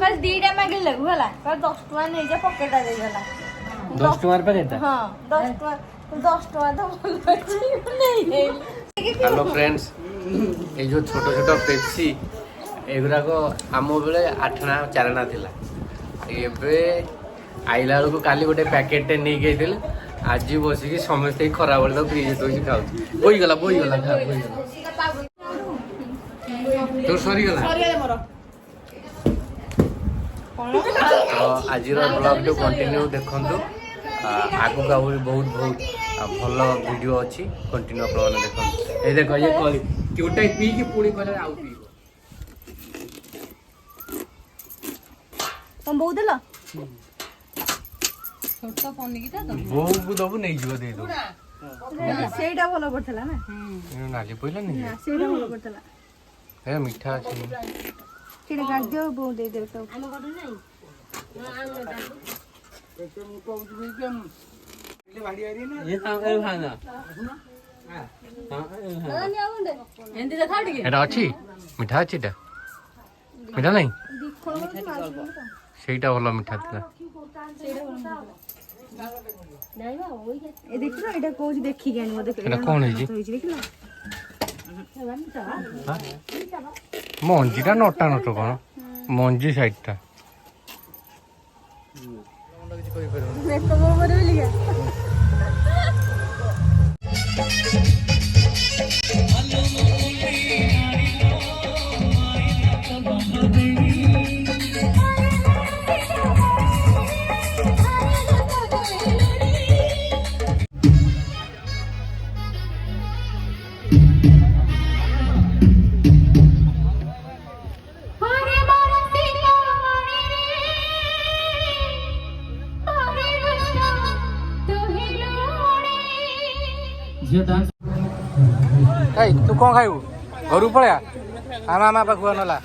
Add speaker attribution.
Speaker 1: बस दीटा मागे लगू हला पर 10 टका नै जा पकेटा दे गला
Speaker 2: 10 टका पैकेट।
Speaker 1: हां 10 टका तो बोल नहीं।
Speaker 2: हेलो फ्रेंड्स, ये जो छोट छोट पेप्सी एगुरा को आम बेले 8 आना 4 आना थिला। एबे आइला बेलू काली गोटे पैकेट नहीं गई आज बसिकी समस्ते खरा बेले तो फ्रिज तो खाऊ बोई गला तो सरी गला तो आज ब्लॉग जो कंटिन्यू देखु आगू आहुरी बहुत बहुत भल वीडियो अच्छी कंटिन्यू आप देखो ये देखो ये कली क्योंटा पी की पुणी कले आउ पी
Speaker 1: तुम बहुत देला
Speaker 3: छोटा पनी की
Speaker 2: बो को दबु नहीं जीव दे दो
Speaker 1: सेटा भलो पड़थला ना
Speaker 2: नाली पइला नहीं
Speaker 1: सेटा भलो पड़थला
Speaker 2: ए मीठा अछि
Speaker 1: सेटा गाज दो बो दे दे तो
Speaker 3: हम करू नहीं
Speaker 2: ये काम ए भाना
Speaker 3: एंदी देखा टिके
Speaker 2: एटा अछि मीठा अछि ता मीठा नहीं सेटा भलो मीठा थिला
Speaker 3: नहीं बा ओई
Speaker 1: ए देखिलो एटा कोज देखि गन मो देख
Speaker 2: एटा कोन है जी
Speaker 1: देखिलो
Speaker 2: मंजीटा नटा नट कौन मंजी साइडटा
Speaker 1: नेट तो बोल बोल लिया
Speaker 2: तू कौन खाइबू घर पड़ा आमा आमा पाखुआ नला